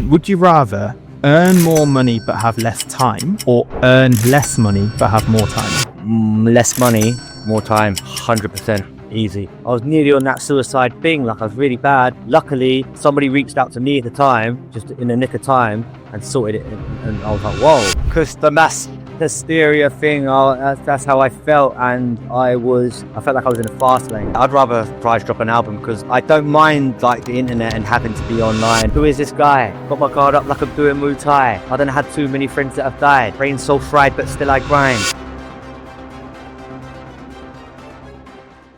Would you rather earn more money but have less time, or earn less money but have more time? Less money, more time, 100%. Easy. I was nearly on that suicide thing, like I was really bad. Luckily, somebody reached out to me at the time, just in the nick of time, and sorted it. And I was like, whoa. Because the mass hysteria thing, that's how I felt. And I felt like I was in a fast lane. I'd rather prize drop an album because I don't mind like the internet and having to be online. Who is this guy? Got my guard up like I'm doing Muay Thai. I don't had too many friends that have died. Brain so fried, but still I grind.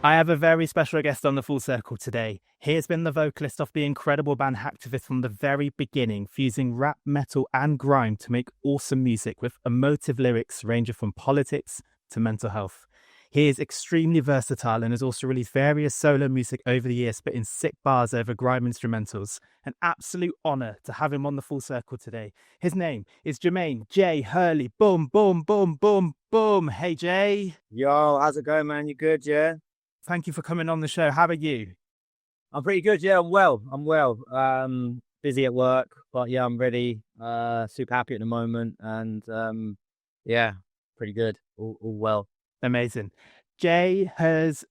I have a very special guest on the Full Circle today. He has been the vocalist of the incredible band Hacktivist from the very beginning, fusing rap, metal and grime to make awesome music with emotive lyrics ranging from politics to mental health. He is extremely versatile and has also released various solo music over the years, spitting sick bars over grime instrumentals. An absolute honour to have him on the Full Circle today. His name is Jermaine J. Hurley. Boom, boom, boom, boom, boom. Hey, Jay. Yo, how's it going, man? You good, yeah? Thank you for coming on the show. How are you? I'm pretty good, yeah. I'm well. Busy at work, but yeah, I'm ready. Super happy at the moment, and yeah, pretty good. All well. Amazing. Jay is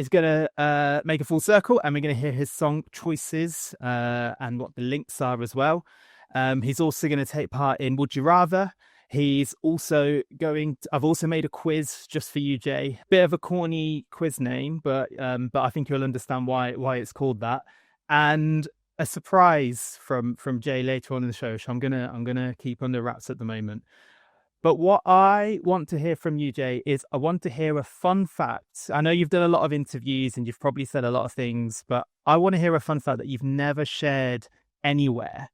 gonna make a full circle, and we're gonna hear his song choices and what the links are as well. He's also gonna take part in Would You Rather. He's also I've also made a quiz just for you, Jay. Bit of a corny quiz name, but I think you'll understand why it's called that. And a surprise from Jay later on in the show, so I'm gonna keep under wraps at the moment. But what I want to hear from you, Jay, is I want to hear a fun fact. I know you've done a lot of interviews and you've probably said a lot of things, but I want to hear a fun fact that you've never shared anywhere.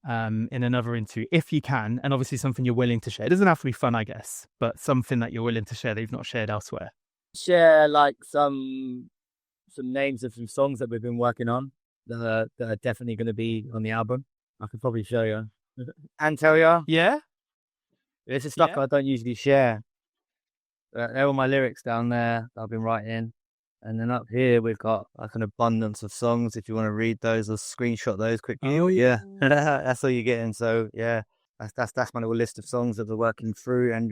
In another interview, if you can, and obviously something you're willing to share. It doesn't have to be fun, I guess, but something that you're willing to share that you've not shared elsewhere. Share like some names of some songs that we've been working on that are definitely going to be on the album. I could probably show you and tell you. Yeah, This is stuff I don't usually share. They're all my lyrics down there that I've been writing. And then up here, we've got like an abundance of songs. If you want to read those or screenshot those quickly. Oh, yeah. That's all you're getting. So yeah, that's my little list of songs that we're working through. And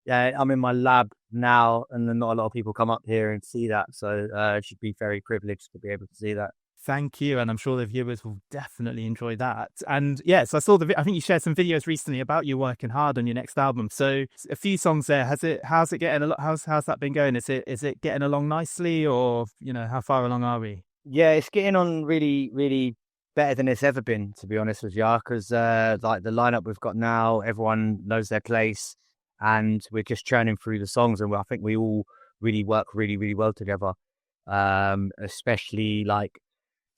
yeah, I'm in my lab now, and then not a lot of people come up here and see that. So I should be very privileged to be able to see that. Thank you, and I'm sure the viewers will definitely enjoy that. And yes, I saw I think you shared some videos recently about you working hard on your next album. So a few songs there. How's it getting? How's that been going? Is it getting along nicely, or how far along are we? Yeah, it's getting on really, really better than it's ever been, to be honest with you. Because like the lineup we've got now, everyone knows their place, and we're just churning through the songs, and I think we all really work really, really well together. Especially like,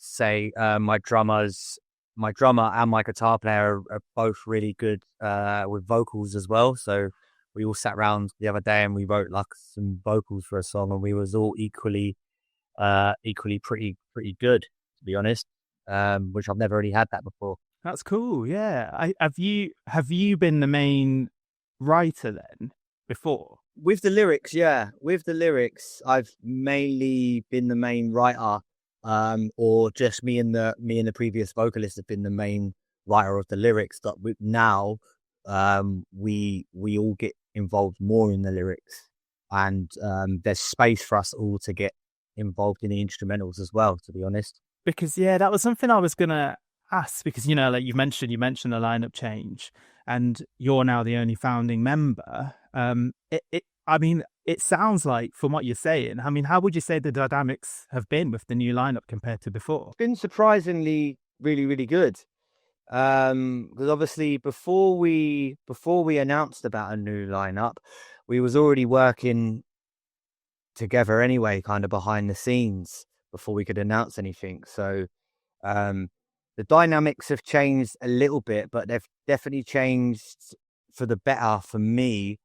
say my drummer and my guitar player are both really good with vocals as well. So we all sat around the other day and we wrote like some vocals for a song, and we was all equally pretty good, to be honest. Which I've never really had that before. That's cool. Yeah. Have you been the main writer then before? With the lyrics, yeah. With the lyrics, I've mainly been the main writer. Or just me and the previous vocalist have been the main writer of the lyrics. But now, we all get involved more in the lyrics, and there's space for us all to get involved in the instrumentals as well, to be honest. Because that was something I was gonna ask, because like you mentioned the lineup change, and you're now the only founding member. It sounds like, from what you're saying, how would you say the dynamics have been with the new lineup compared to before? It's been surprisingly really, really good. Because obviously before we announced about a new lineup, we was already working together anyway, kind of behind the scenes before we could announce anything. So the dynamics have changed a little bit, but they've definitely changed for the better for me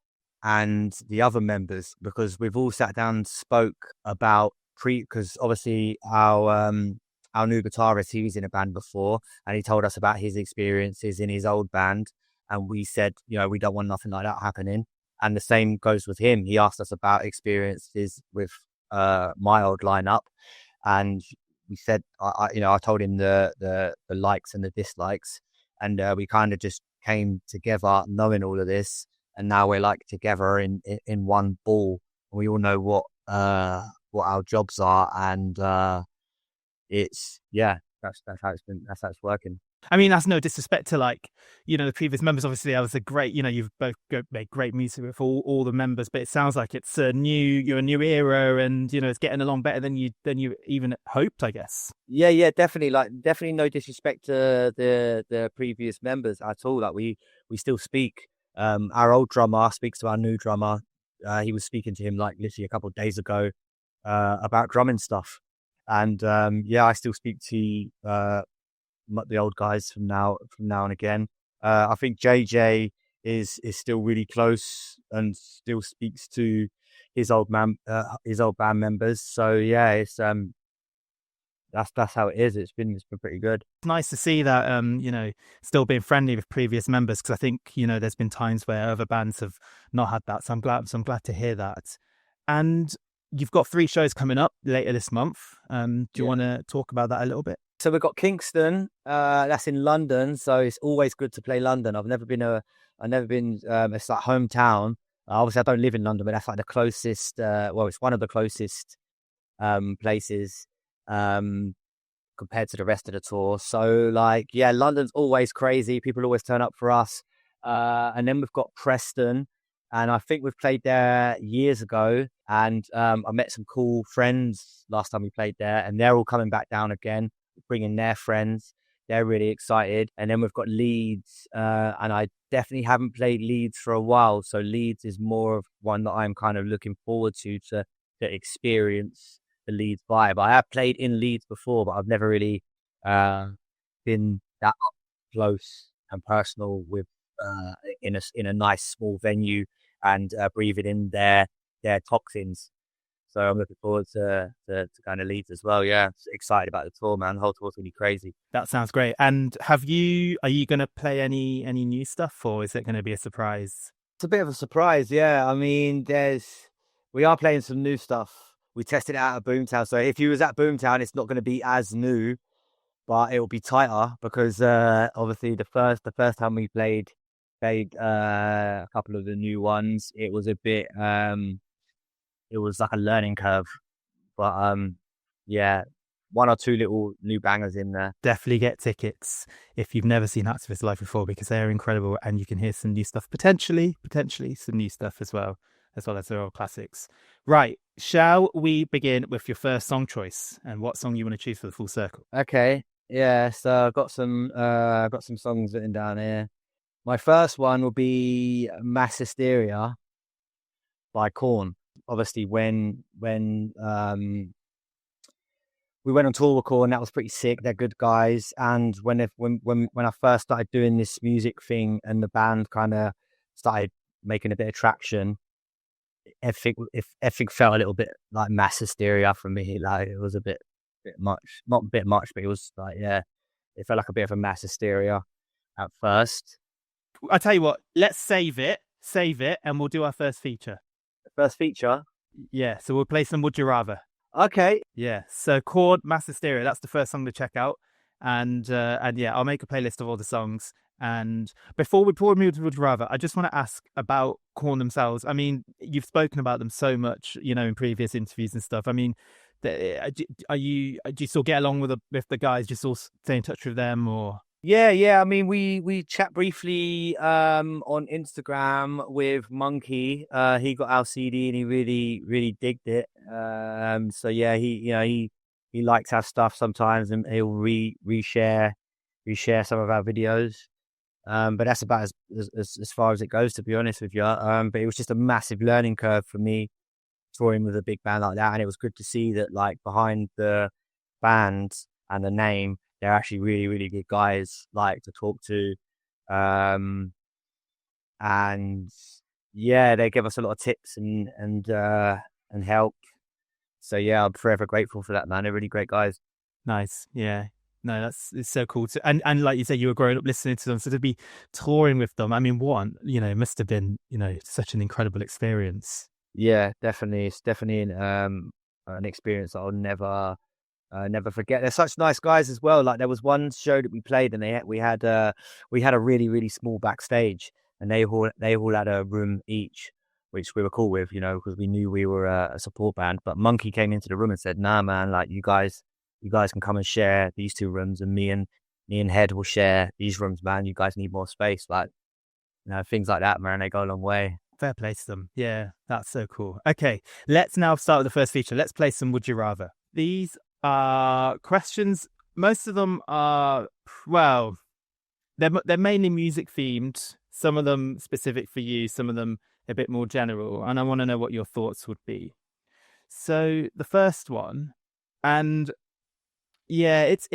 and the other members, because we've all sat down and spoke about because obviously our new guitarist, he was in a band before, and he told us about his experiences in his old band, and we said, we don't want nothing like that happening. And the same goes with him. He asked us about experiences with my old lineup, and we said, I told him the likes and the dislikes, and we kind of just came together knowing all of this, and now we're like together in one ball. We all know what our jobs are, and it's that's how it's working. I mean, that's no disrespect to like, the previous members. Obviously, that was a great, you've both made great music with all the members, but it sounds like it's you're a new era, and it's getting along better than you even hoped, I guess. Yeah, definitely. Like, definitely no disrespect to the previous members at all. Like, we still speak. Our old drummer speaks to our new drummer. He was speaking to him like literally a couple of days ago about drumming stuff, and I still speak to the old guys from now and again. I think JJ is still really close and still speaks to his old band members. So yeah, it's that's how it is. It's been pretty good. It's nice to see that still being friendly with previous members, because I think there's been times where other bands have not had that. So I'm glad to hear that. And you've got 3 shows coming up later this month. Do you want to talk about that a little bit? So we've got Kingston, that's in London. So it's always good to play London. I've never been, it's like hometown. Obviously I don't live in London, but that's like the closest, it's one of the closest places compared to the rest of the tour. So like, yeah, London's always crazy. People always turn up for us. And then we've got Preston, and I think we've played there years ago. And I met some cool friends last time we played there, and they're all coming back down again, bringing their friends. They're really excited. And then we've got Leeds, and I definitely haven't played Leeds for a while. So Leeds is more of one that I'm kind of looking forward to experience the Leeds vibe. I have played in Leeds before, but I've never really been that up close and personal with in a nice small venue and breathing in their toxins. So I'm looking forward to kind of Leeds as well. Yeah, excited about the tour, man. The whole tour's gonna be crazy. That sounds great. And are you going to play any new stuff, or is it going to be a surprise? It's a bit of a surprise, yeah. I mean, we are playing some new stuff. We tested it out at Boomtown. So if you was at Boomtown, it's not going to be as new, but it will be tighter because obviously the first time we played a couple of the new ones, it was a bit it was like a learning curve. But yeah, 1 or 2 little new bangers in there. Definitely get tickets if you've never seen Hacktivist live before, because they are incredible, and you can hear some new stuff, potentially some new stuff as well as their old classics. Right, shall we begin with your first song choice and what song you want to choose for the full circle? Okay, yeah. So I've got some songs written down here. My first one will be Mass Hysteria by Korn. Obviously, when we went on tour with Korn, that was pretty sick. They're good guys. And when I first started doing this music thing and the band kind of started making a bit of traction, everything felt a little bit like Mass Hysteria for me. Like, it was a bit much, not a bit much, but it was like, yeah, it felt like a bit of a Mass Hysteria at first. I tell you what, let's save it, and we'll do our first feature. First feature? Yeah, so we'll play some Would You Rather. Okay. Yeah, so Chord, Mass Hysteria, that's the first song to check out. And yeah, I'll make a playlist of all the songs. And before we move to Would You Rather, I just want to ask about Korn themselves. I mean, you've spoken about them so much, in previous interviews and stuff. I mean, do you still get along with the guys? Just all stay in touch with them, or? Yeah. I mean, we chat briefly on Instagram with Monkey. He got our CD and he really, really digged it. So yeah, he likes our stuff sometimes, and he'll reshare some of our videos. But that's about as far as it goes, to be honest with you. But it was just a massive learning curve for me touring with a big band like that, and it was good to see that, like, behind the band and the name, they're actually really, really good guys, like, to talk to. And yeah, they give us a lot of tips and help. So yeah, I'm forever grateful for that, man. They're really great guys. Nice. Yeah. No, it's so cool to, and like you said, you were growing up listening to them, so to be touring with them, I mean, it must have been, such an incredible experience. Yeah, definitely. It's definitely an experience that I'll never Never forget. They're such nice guys as well. Like there was one show that we played, and we had a really really small backstage, and they all had a room each, which we were cool with, because we knew we were a support band. But Monkey came into the room and said, "Nah, man, like you guys can come and share these two rooms, and me and Head will share these rooms, man. You guys need more space." Like, things like that, man. They go a long way. Fair play to them. Yeah, that's so cool. Okay, let's now start with the first feature. Let's play some Would You Rather. These are questions. Most of them are, well, they're mainly music themed. Some of them specific for you, some of them a bit more general. And I want to know what your thoughts would be. So the first one, and yeah, it's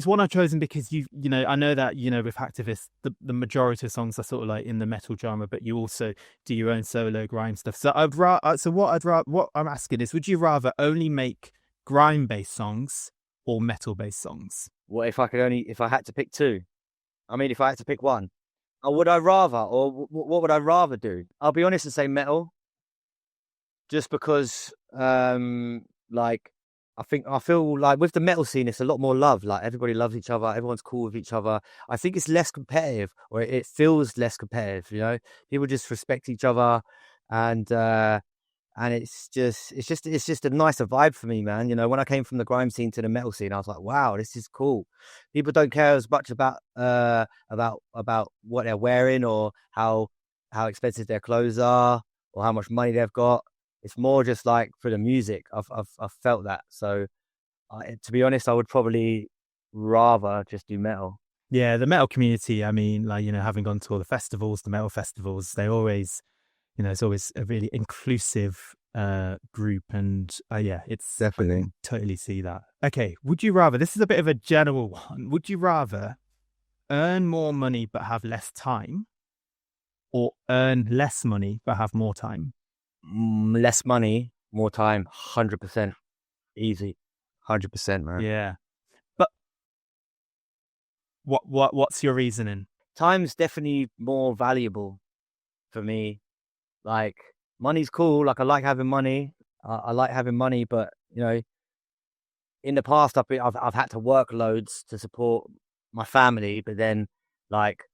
one I've chosen because I know that with Hacktivist the majority of songs are sort of like in the metal genre, but you also do your own solo grime stuff. So what I'm asking is, would you rather only make grime based songs or metal based songs? What if I had to pick two? I mean, if I had to pick one, or would I rather, or what would I rather do? I'll be honest and say metal, just because, like, I feel like with the metal scene, it's a lot more love. Like everybody loves each other. Everyone's cool with each other. I think it's less competitive, or it feels less competitive. People just respect each other, and it's just a nicer vibe for me, man. When I came from the grime scene to the metal scene, I was like, wow, this is cool. People don't care as much about what they're wearing, or how expensive their clothes are, or how much money they've got. It's more just like for the music. I've felt that. So, to be honest, I would probably rather just do metal. Yeah, the metal community. I mean, like having gone to all the festivals, the metal festivals, they always, it's always a really inclusive group, and yeah, it's Definitely. I can totally see that. Okay, would you rather? This is a bit of a general one. Would you rather earn more money but have less time, or earn less money but have more time? Less money, more time, 100%, easy, 100%, man. Yeah, but what's your reasoning? Time's definitely more valuable for me. Like, money's cool. Like, I like having money. I like having money, but in the past, I've had to work loads to support my family, but then like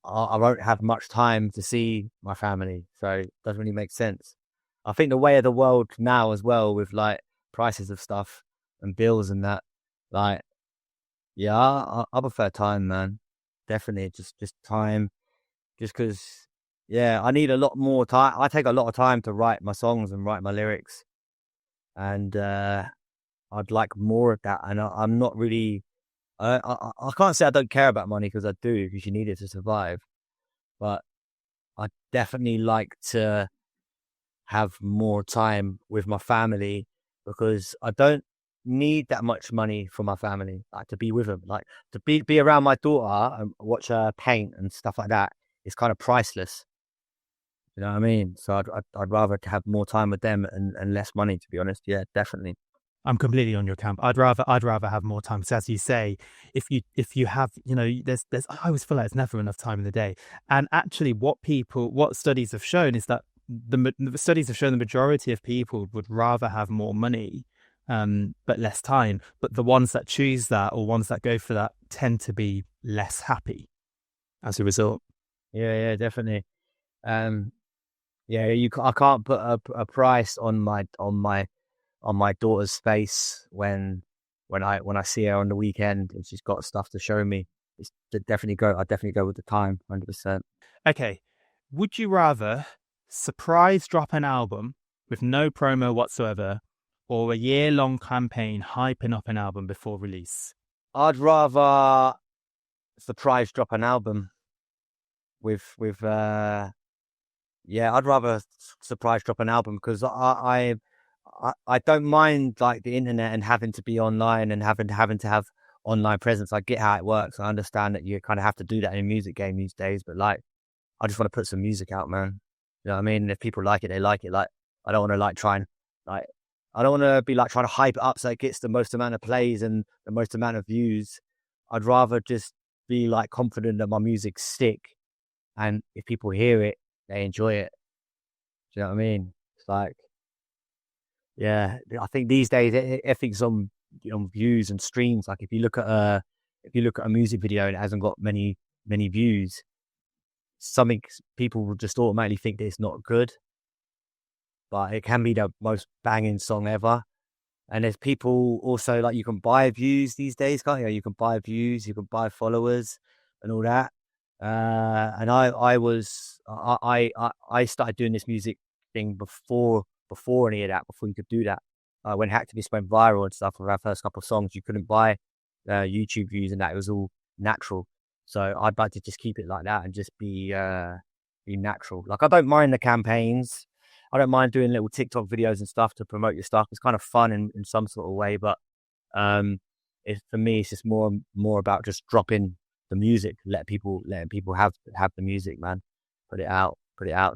I won't have much time to see my family, so it doesn't really make sense. I think the way of the world now as well, with like prices of stuff and bills and that, like, yeah, I prefer time, man. Definitely, just time. Just because, yeah, I need a lot more time. I take a lot of time to write my songs and write my lyrics, and I'd like more of that. And I'm not really. I can't say I don't care about money, because I do, because you need it to survive. But I definitely like to have more time with my family, because I don't need that much money for my family, like to be with them, like to be around my daughter and watch her paint and stuff like that. It's kind of priceless. You know what I mean? So I'd rather have more time with them and less money, to be honest. Yeah, definitely. I'm completely on your camp. I'd rather have more time. So as you say, if you have, there's I always feel like there's never enough time in the day. And actually, what studies have shown is that the studies have shown the majority of people would rather have more money, but less time. But the ones that choose that, or ones that go for that, tend to be less happy as a result. Yeah, definitely. Yeah, I can't put a price on my daughter's face when I see her on the weekend and she's got stuff to show me. I definitely go with the time, 100%. Okay, would you rather surprise drop an album with no promo whatsoever, or a year-long campaign hyping up an album before release? I'd rather surprise drop an album with yeah, I'd rather surprise drop an album, because I don't mind like the internet and having to be online and having to have online presence. I get how it works. I understand that you kind of have to do that in a music game these days, but like, I just want to put some music out, man. You know what I mean? If people like it, they like it. Like, I don't want to I don't want to be like trying to hype it up so it gets the most amount of plays and the most amount of views. I'd rather just be like confident that my music's stick, and if people hear it, they enjoy it. Do you know what I mean? It's like, Yeah, I think these days everything's on views and streams. Like if you look at a music video and it hasn't got many views, something people will just automatically think that it's not good, but it can be the most banging song ever. And there's people also like you can buy views these days, can't you? You can buy views, you can buy followers, and all that. And I started doing this music thing before any of that, before you could do that. When Hacktivist went viral and stuff with our first couple of songs, you couldn't buy YouTube views and that. It was all natural. So I'd like to just keep it like that and just be natural. Like I don't mind the campaigns. I don't mind doing little TikTok videos and stuff to promote your stuff. It's kind of fun in some sort of way, but for me, it's just more about just dropping the music, letting people have the music, man. Put it out,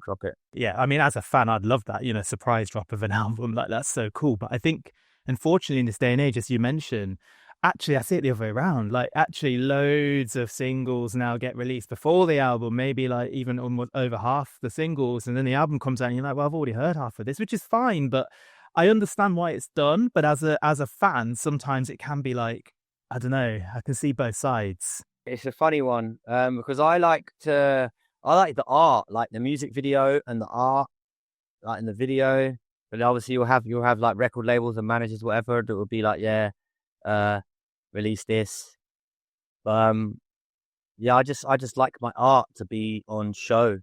drop it. Yeah, I mean, as a fan, I'd love that, surprise drop of an album. Like, that's so cool. But I think, unfortunately, in this day and age, as you mentioned, actually, I see it the other way around. Like, actually, loads of singles now get released before the album, maybe like even almost over half the singles. And then the album comes out and you're like, well, I've already heard half of this, which is fine. But I understand why it's done. But as a fan, sometimes it can be like, I don't know, I can see both sides. It's a funny one because I like the art, like the music video and the art, like in the video. But obviously you'll have like record labels and managers, whatever, that will be like, release this. Yeah, I just like my art to be on show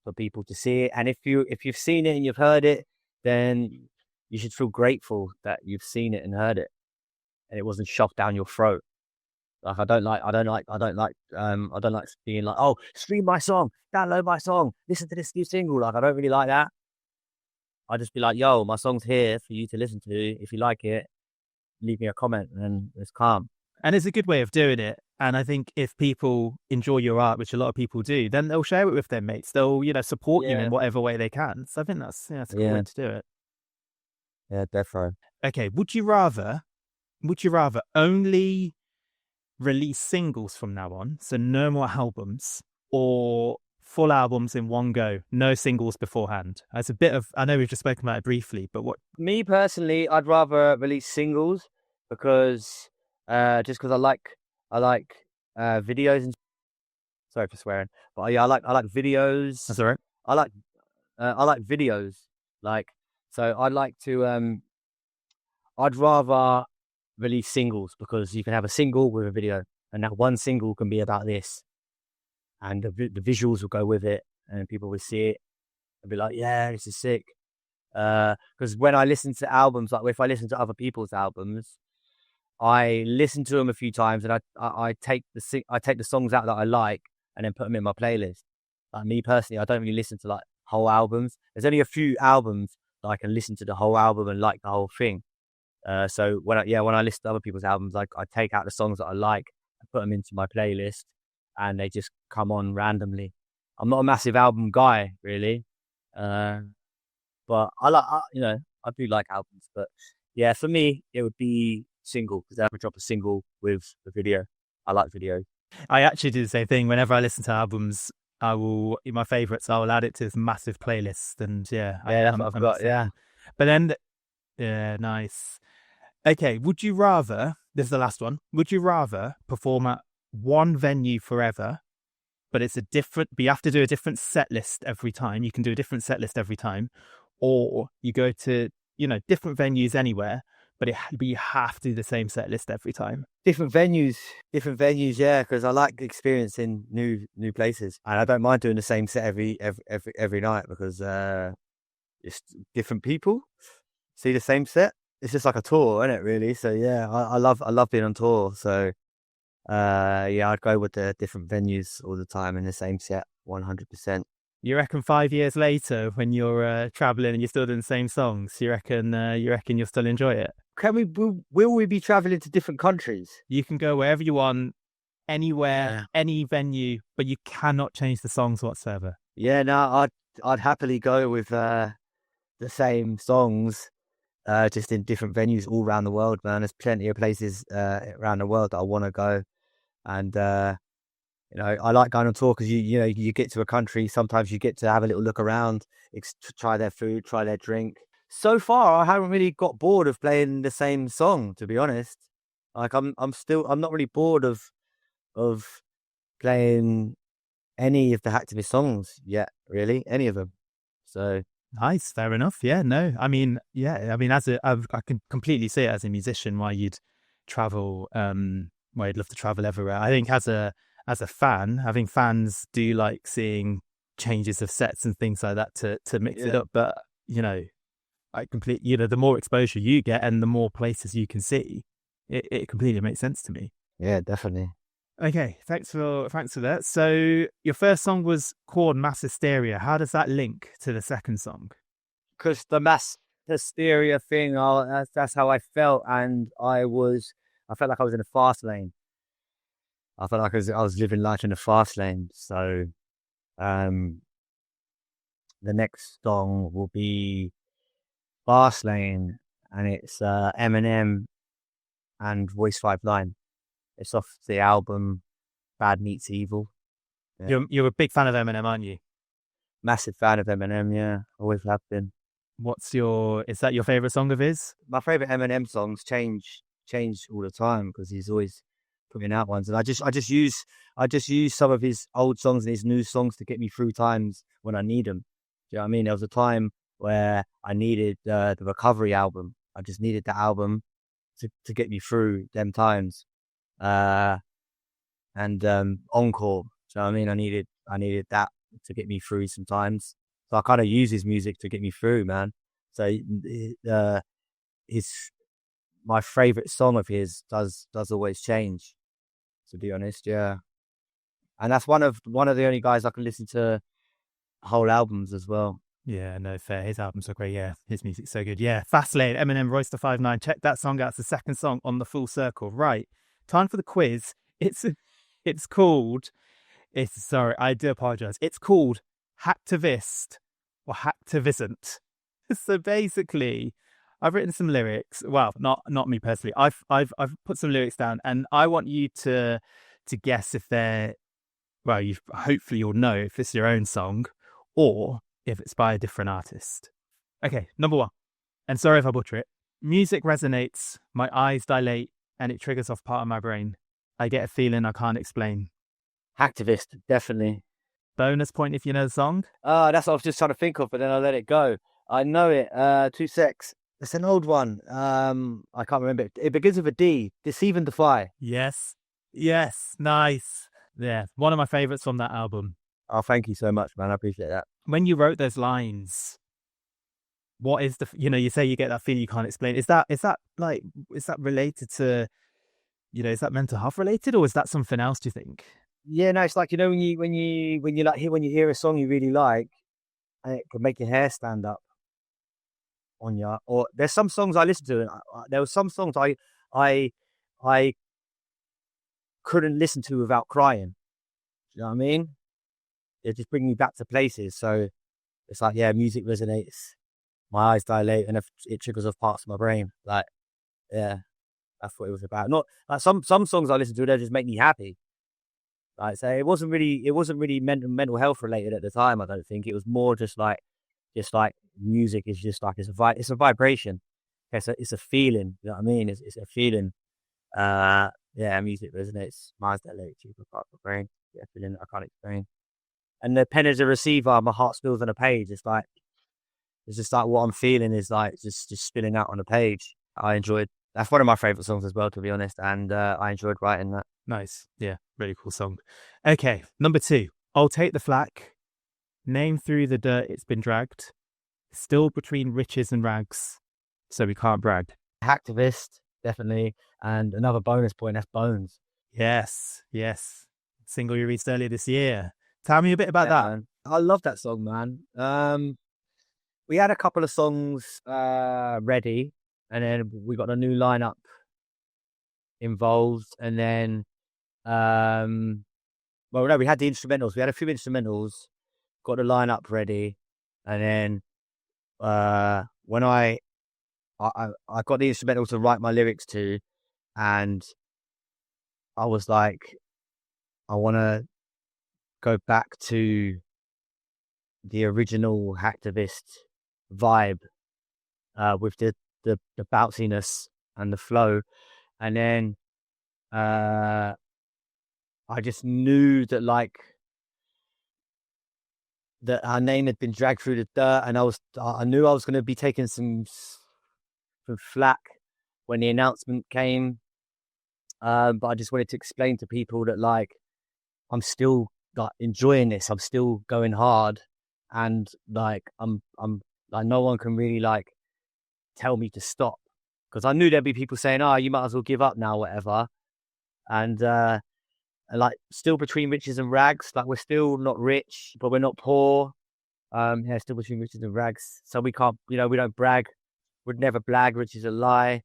for people to see it. And if you've seen it and you've heard it, then you should feel grateful that you've seen it and heard it, and it wasn't shoved down your throat. Like I don't like being like, oh, stream my song, download my song, listen to this new single. Like I don't really like that. I just be like, yo, my song's here for you to listen to. If you like it, leave me a comment, and then it's calm. And it's a good way of doing it. And I think if people enjoy your art, which a lot of people do, then they'll share it with their mates. They'll, support you in whatever way they can. So I think that's a good way to do it. Yeah, definitely. Okay, would you rather only release singles from now on, so no more albums, or full albums in one go, no singles beforehand? It's a bit of, I know we've just spoken about it briefly, but what? Me personally, I'd rather release singles because just because I like videos and sorry for swearing, but yeah, I like videos. That's all right. I like videos, like, so I'd like to I'd rather release singles because you can have a single with a video, and that one single can be about this, and the visuals will go with it, and people will see it and be like, yeah, this is sick. Because when I listen to albums, like if I listen to other people's albums, I listen to them a few times, and I take the songs out that I like and then put them in my playlist. Like me personally, I don't really listen to like whole albums. There's only a few albums that I can listen to the whole album and like the whole thing. So when I listen to other people's albums, like I take out the songs that I like and put them into my playlist, and they just come on randomly. I'm not a massive album guy, really, but I do like albums. But yeah, for me, it would be single because I would drop a single with the video. I like video. I actually do the same thing. Whenever I listen to albums, I will, in my favorites, I will add it to this massive playlist. And that's what I've got. Yeah. But then, yeah, nice. Okay, would you rather, this is the last one, would you rather perform at one venue forever, but you have to do a different set list every time, you can do a different set list every time, or you go to, different venues anywhere, but you have to do the same set list every time? Different venues, yeah, because I like experiencing new places, and I don't mind doing the same set every night because it's different people see the same set. It's just like a tour, isn't it, really? So yeah, I love being on tour. So I'd go with the different venues all the time in the same set, 100%. You reckon 5 years later, when you're traveling and you're still doing the same songs, you reckon you'll still enjoy it? Will we be traveling to different countries? You can go wherever you want, anywhere, any venue, but you cannot change the songs whatsoever. Yeah, no, I'd happily go with the same songs. Just in different venues all around the world, man. There's plenty of places around the world that I want to go, and I like going on tour because you get to a country, sometimes you get to have a little look around, try their food, try their drink. So far, I haven't really got bored of playing the same song, to be honest. Like I'm not really bored of playing any of the Hacktivist songs yet, really, any of them. So Nice, fair enough. Yeah, no, I mean, yeah, I mean, I can completely see it as a musician why you'd travel, why you'd love to travel everywhere. I think as a fan, having fans do like seeing changes of sets and things like that to mix it yeah, up. But the more exposure you get and the more places you can see, it completely makes sense to me. yeah, definitely. Okay, thanks for that. So your first song was called Mass Hysteria. How does that link to the second song? Because the mass hysteria thing, that's how I felt, and I felt like I was in a fast lane. I felt like I was living life in a fast lane. So, um, the next song will be Fast Lane, and it's Eminem and Voice 59. It's off the album Bad Meets Evil. Yeah. You're a big fan of Eminem, aren't you? Massive fan of Eminem, yeah. Always have been. Is that your favorite song of his? My favorite Eminem songs change all the time because he's always putting out ones, and I just use some of his old songs and his new songs to get me through times when I need them. Do you know what I mean? There was a time where I needed the Recovery album. I just needed that album to get me through them times. Uh, and Encore. So I mean, I needed that to get me through sometimes. So I kind of use his music to get me through, man. So his my favorite song of his does always change. To be honest, yeah. And that's one of the only guys I can listen to whole albums as well. Yeah, no, fair. His albums are great. Yeah, his music's so good. Yeah, Fastlane, Eminem, Royce da 5'9". Check that song out. It's the second song on the Full Circle. Right, time for the quiz. It's called. It's sorry, I do apologize. It's called Hacktivist or Hacktivism. So basically, I've written some lyrics. Well, not me personally. I've put some lyrics down, and I want you to guess if they're well. You hopefully you'll know if it's your own song or if it's by a different artist. Okay, number one. And sorry if I butcher it. Music resonates, my eyes dilate, and it triggers off part of my brain. I get a feeling I can't explain. Hacktivist, definitely. Bonus point if you know the song. That's what I was just trying to think of, but then I let it go. I know it. 2 secs. It's an old one. I can't remember it. It begins with a D. Deceive and Defy. Yes. Nice. Yeah, one of my favorites from that album. Oh, thank you so much, man. I appreciate that. When you wrote those lines, what is you say you get that feeling you can't explain. Is that related to, is that mental health related or is that something else, do you think? Yeah, no, it's like, when you hear a song you really like, and it can make your hair stand up on you. Or there's some songs I listen to, and there were some songs I couldn't listen to without crying. Do you know what I mean? It just bring me back to places. So it's like, yeah, music resonates. My eyes dilate, and it triggers off parts of my brain. Like, yeah, that's what it was about. Not like some songs I listen to, they just make me happy. Like, say it wasn't really mental health related at the time. I don't think it was more just like music is just like it's a vibration. It's a feeling. You know what I mean? It's a feeling. Yeah, music resonates. My eyes dilate, triggers off part of my brain. Yeah, feeling I can't explain. And the pen as a receiver, my heart spills on a page. It's just like what I'm feeling is like just spilling out on a page. That's one of my favorite songs as well, to be honest. And I enjoyed writing that. Nice. Yeah, really cool song. Okay, number two. I'll take the flak. Name through the dirt it's been dragged. Still between riches and rags, so we can't brag. Hacktivist, definitely. And another bonus point, that's Bones. Yes. Single you released earlier this year. Tell me a bit about that. Man. I love that song, man. We had a couple of songs ready, and then we got a new lineup involved, and then well, no, we had the instrumentals. We had a few instrumentals, got the lineup ready, and then when I got the instrumental to write my lyrics to, and I was like, I want to go back to the original Hacktivist vibe with the bounciness and the flow. And then I just knew that like that our name had been dragged through the dirt, and I knew I was going to be taking some flack when the announcement came. But I just wanted to explain to people that like I'm still like enjoying this. I'm still going hard, and like I'm like no one can really like tell me to stop, because I knew there'd be people saying, "Oh, you might as well give up now, whatever." And like still between riches and rags. Like we're still not rich, but we're not poor. Yeah, still between riches and rags. So we can't, we don't brag. We'd never blag, which is a lie.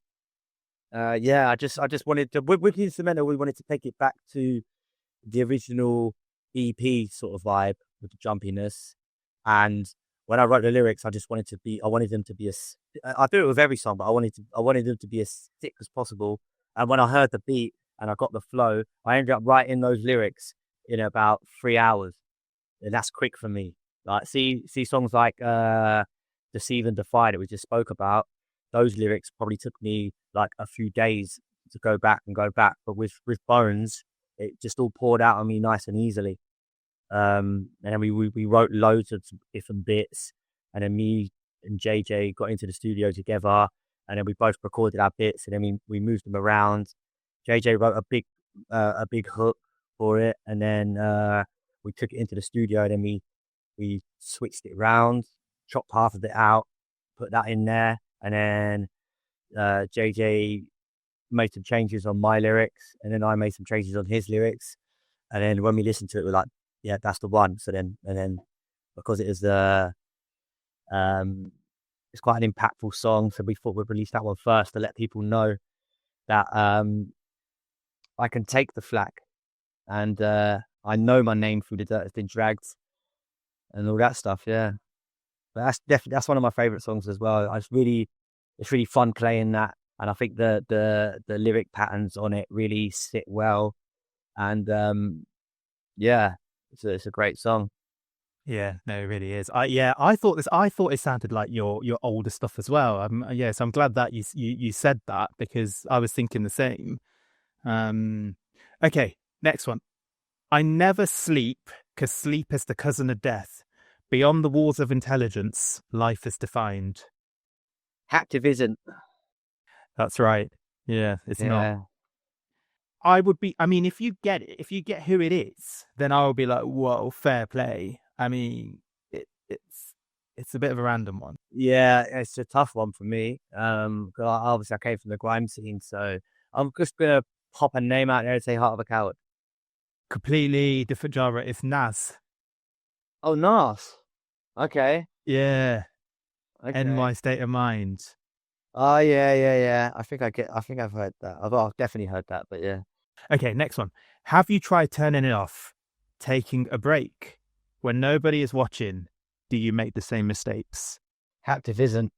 Yeah, I just wanted to with the instrumental. We wanted to take it back to the original EP sort of vibe with the jumpiness. And when I wrote the lyrics, I wanted them to be I do it with every song, but I wanted them to be as thick as possible. And when I heard the beat and I got the flow, I ended up writing those lyrics in about 3 hours. And that's quick for me. Like see songs like Deceive and Defy that we just spoke about. Those lyrics probably took me like a few days to go back. But with Bones, it just all poured out on me nice and easily. And then we wrote loads of different bits, and then me and JJ got into the studio together, and then we both recorded our bits, and then we moved them around. JJ wrote a big hook for it, and then we took it into the studio, and then we switched it around, chopped half of it out, put that in there, and then JJ made some changes on my lyrics, and then I made some changes on his lyrics, and then when we listened to it, we're like, yeah, that's the one. So then because it is it's quite an impactful song, so we thought we'd release that one first to let people know that I can take the flack, and I know my name through the dirt has been dragged, and all that stuff. Yeah, but that's one of my favorite songs as well. It's really fun playing that, and I think the lyric patterns on it really sit well, and yeah, it's a great song. Yeah, no, it really is. I thought it sounded like your older stuff as well. Yeah, so I'm glad that you said that, because I was thinking the same. Okay, next one. I never sleep, 'cause sleep is the cousin of death. Beyond the walls of intelligence, life is defined. Hacktivist. That's right. Yeah, it's not. Yeah. I mean, if you get who it is, then I will be like, whoa, fair play. I mean, it's a bit of a random one. Yeah, it's a tough one for me. 'Cause obviously I came from the grime scene, so I'm just gonna pop a name out there and say Heart of a Coward. Completely different genre. It's Nas. Oh, Nas. Okay. Yeah. Okay. NY State of Mind. Oh yeah. I think I've heard that. I've definitely heard that, but yeah. Okay, next one. Have you tried turning it off? Taking a break. When nobody is watching, do you make the same mistakes? Hacktivist.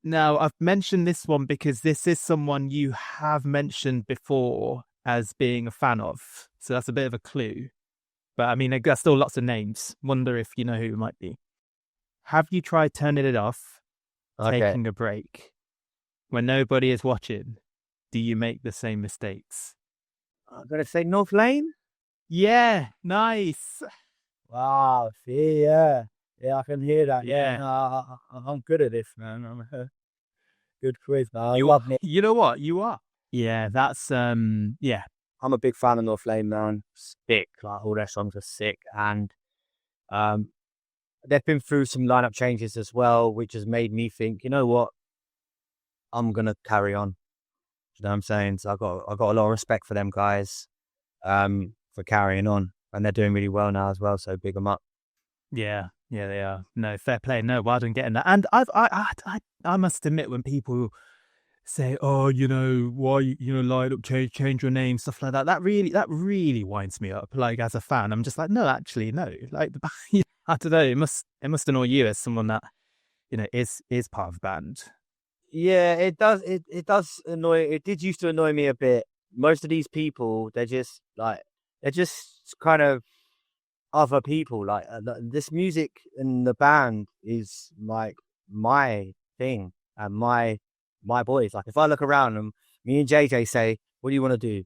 Now, I've mentioned this one because this is someone you have mentioned before as being a fan of. So that's a bit of a clue. But I mean, there's still lots of names. Wonder if you know who it might be. Have you tried turning it off? Okay. Taking a break. When nobody is watching, do you make the same mistakes? I'm gonna say North Lane. Yeah, nice. Wow. See, yeah, I can hear that. Yeah. No, I'm good at this, man. I'm a good quiz, man. I You love it. You know what? You are. Yeah, that's yeah. I'm a big fan of North Lane, man. Sick, like all their songs are sick, and they've been through some lineup changes as well, which has made me think, you know what, I'm gonna carry on. You know what I'm saying? So I got a lot of respect for them guys, for carrying on, and they're doing really well now as well. So big them up. Yeah, they are. No, fair play. No, well done getting that. And I must admit, when people say, "Oh, you know, why, line up, change your name," stuff like that, that really winds me up. Like, as a fan, I'm just like, no, actually, no. Like, I don't know. It must annoy you as someone that is part of the band. Yeah, it does. It does annoy. It did used to annoy me a bit. Most of these people, they're just kind of other people. Like this music and the band is like my thing. And my boys, like if I look around and me and JJ say, "What do you want to do?"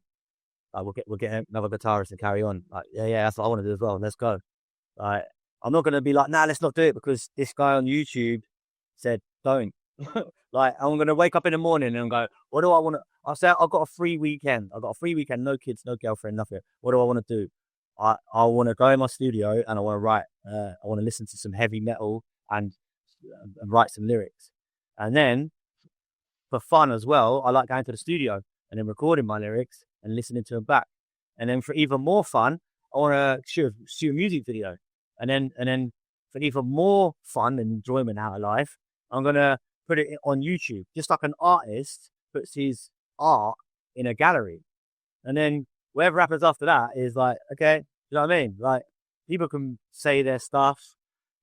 We'll get another guitarist and carry on. Like, yeah, that's what I want to do as well. Let's go. Like, I'm not gonna be like, nah, let's not do it because this guy on YouTube said don't. Like, I'm gonna wake up in the morning and go, what do I want to? I say I've got a free weekend. I've got a free weekend, no kids, no girlfriend, nothing. What do I want to do? I want to go in my studio and I want to write. I want to listen to some heavy metal and write some lyrics. And then for fun as well, I like going to the studio and then recording my lyrics and listening to them back. And then for even more fun, I want to shoot a music video. And then for even more fun and enjoyment out of life, I'm gonna put it on YouTube, just like an artist puts his art in a gallery. And then whatever happens after that is like, okay, you know what I mean? Like, people can say their stuff,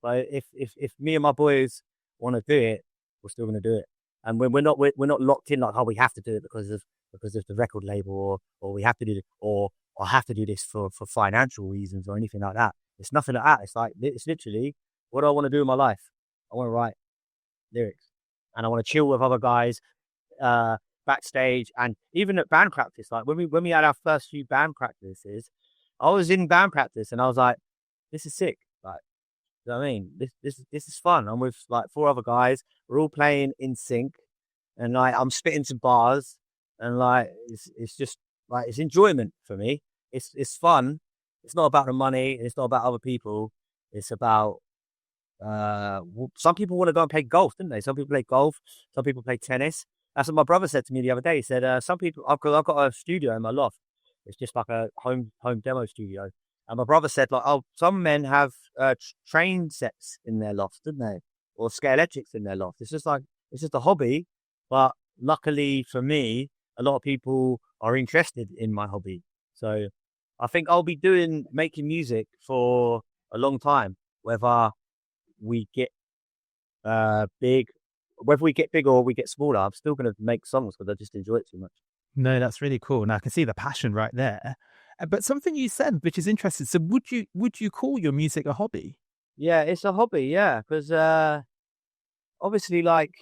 but if me and my boys want to do it, we're still gonna do it. And we're not locked in like, oh, we have to do it because of the record label, or we have to do it, or I have to do this for financial reasons or anything like that. It's nothing like that. It's like, it's literally, what do I want to do in my life? I want to write lyrics, and I want to chill with other guys backstage, and even at band practice. Like when we had our first few band practices, I was in band practice and I was like, this is sick. Like, you know what I mean? This is fun. I'm with like 4 other guys. We're all playing in sync, and like I'm spitting some bars, and like it's just like, it's enjoyment for me. It's fun. It's not about the money. It's not about other people. It's about some people want to go and play golf, didn't they? Some people play golf. Some people play tennis. That's what my brother said to me the other day. He said, some people, I've got a studio in my loft. It's just like a home demo studio. And my brother said, like, oh, some men have train sets in their loft, didn't they? Or scale electrics in their loft. It's just a hobby. But luckily for me, a lot of people are interested in my hobby. So I think I'll be making music for a long time, whether we get big, whether we get big or we get smaller. I'm still going to make songs because I just enjoy it too much. No, that's really cool. Now I can see the passion right there. But something you said, which is interesting. So would you call your music a hobby? Yeah, it's a hobby. Yeah, because obviously, like,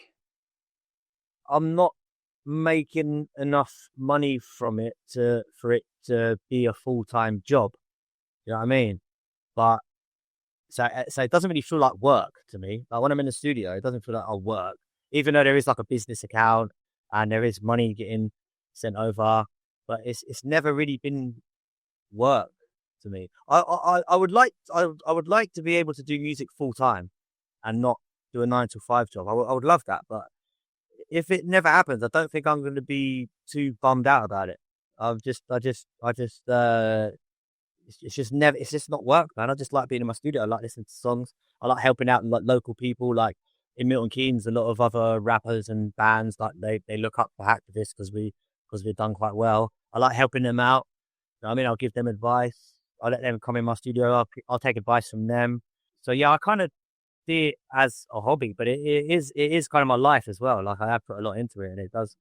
I'm not making enough money from it for it to be a full-time job. You know what I mean? But so it doesn't really feel like work to me. Like when I'm in the studio, it doesn't feel like I'll work, even though there is like a business account and there is money getting sent over. But it's never really been work to me. I would like to be able to do music full time and not do a 9 to 5 job. I would love that, but if it never happens, I don't think I'm going to be too bummed out about it. It's just not work, man. I just like being in my studio. I like listening to songs. I like helping out like local people, like in Milton Keynes, a lot of other rappers and bands, like they look up for Hacktivist because we've done quite well. I like helping them out. You know what I mean, I'll give them advice. I'll let them come in my studio. I'll take advice from them. So yeah, I kind of see it as a hobby, but it is kind of my life as well. Like I have put a lot into it, and it does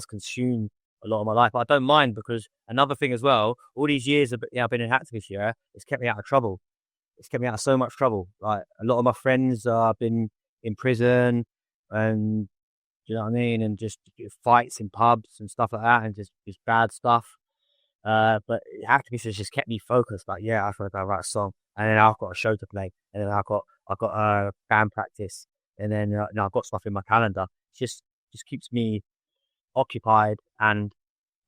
consume a lot of my life. But I don't mind, because another thing as well, all these years I've been in Hacktivist, yeah, it's kept me out of trouble. It's kept me out of so much trouble. Like a lot of my friends have been in prison, and you know what I mean, and just fights in pubs and stuff like that, and just bad stuff. But Hacktivist has just kept me focused. Like, yeah, I've got to write a song, and then I've got a show to play, and then I've got a band practice, and then I've got stuff in my calendar. It just keeps me occupied and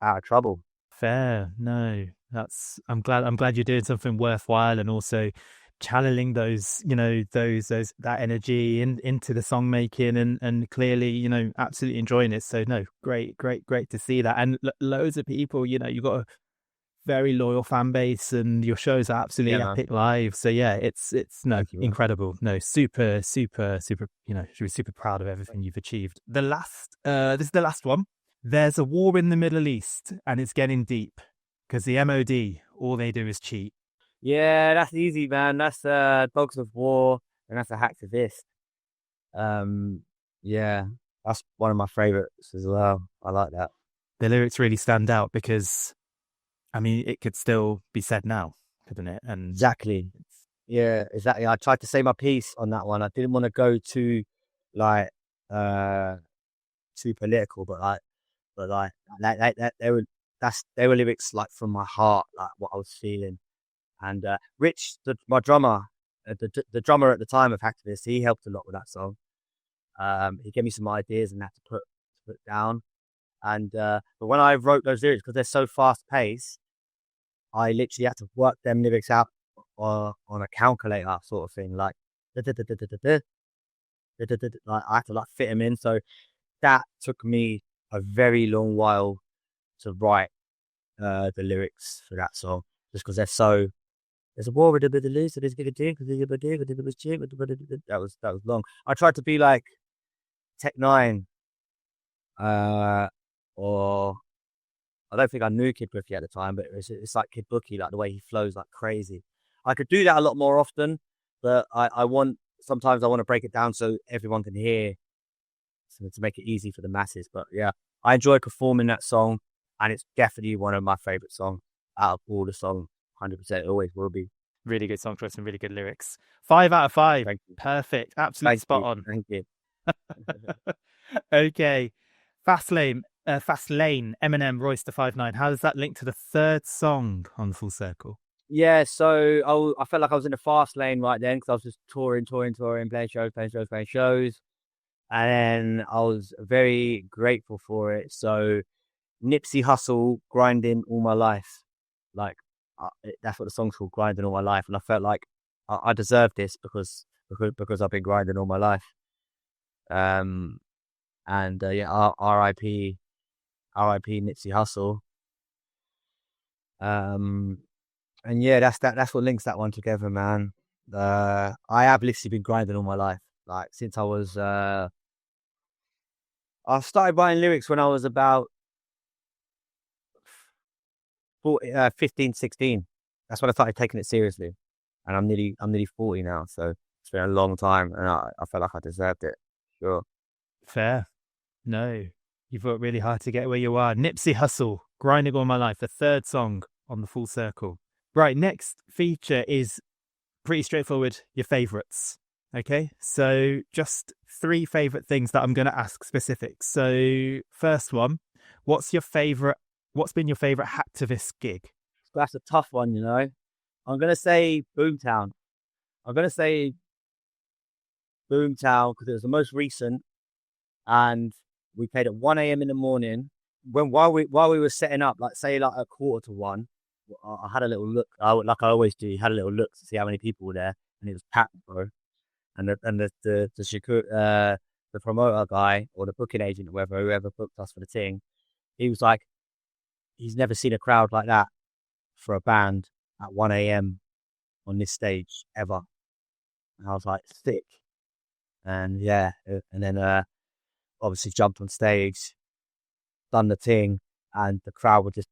out of trouble. Fair. No, I'm glad you're doing something worthwhile, and also channeling those, that energy into the song making, and clearly, absolutely enjoying it. So no, great to see that. And loads of people, you've got a very loyal fan base, and your shows are absolutely epic live. So yeah, it's incredible. No, super, should be super proud of everything you've achieved. This is the last one. There's a war in the Middle East, and it's getting deep because the MOD, all they do is cheat. Yeah, that's easy, man. That's Dogs of War, and that's a Hacktivist. Yeah, that's one of my favorites as well. I like that. The lyrics really stand out because, I mean, it could still be said now, couldn't it? And exactly. Yeah, exactly. I tried to say my piece on that one. I didn't want to go too like too political, but they were lyrics like from my heart, like what I was feeling. And Rich, my drummer, the drummer at the time of Hacktivist, he helped a lot with that song. He gave me some ideas and that to put down. And but when I wrote those lyrics, because they're so fast paced, I literally had to work them lyrics out on a calculator sort of thing, like like I had to like fit them in. So that took me a very long while to write the lyrics for that song, just because they're so. There's a war with a bit of loose, that was long. I tried to be like Tech 9, or I don't think I knew Kid Bookie at the time, but it's like Kid Bookie, like the way he flows like crazy. I could do that a lot more often, but sometimes I want to break it down so everyone can hear, so to make it easy for the masses. But yeah, I enjoy performing that song, and it's definitely one of my favorite songs out of all the songs. 100%, it always will be. Really good song choice and really good lyrics. 5 out of 5. Thank you. Perfect. Absolutely spot on. Thank you. Okay. Fast Lane, Eminem, Royce da 5'9". How does that link to the third song on Full Circle? Yeah, so I felt like I was in the fast lane right then, because I was just touring, playing shows. And then I was very grateful for it. So Nipsey Hussle, grinding all my life. Like, that's what the song's called, grinding all my life. And I felt like I deserved this because I've been grinding all my life. And yeah, R.I.P. Nipsey Hussle. And yeah, that's what links that one together, man. I have literally been grinding all my life, like since I was. I started writing lyrics when I was about 15, 16. That's when I started taking it seriously, and I'm nearly 40 now, so it's been a long time, and I felt like I deserved it. Sure. Fair. No, you've worked really hard to get where you are. Nipsey Hussle, grinding all my life, the third song on the Full Circle. Right, next feature is pretty straightforward, your favorites. Okay, so just 3 favorite things that I'm going to ask specific. So first one, what's your favorite? What's been your favorite Hacktivist gig? That's a tough one, you know. I'm gonna say Boomtown. I'm gonna say Boomtown because it was the most recent, and we played at 1 a.m. in the morning. While we were setting up, like say like 1:45. I had a little look. Like I always do, had a little look to see how many people were there, and it was packed, bro. And the promoter guy or the booking agent, or whoever booked us for the thing, he was like, he's never seen a crowd like that for a band at 1 a.m. on this stage ever. And I was like, sick. And yeah, and then obviously jumped on stage, done the thing, and the crowd were just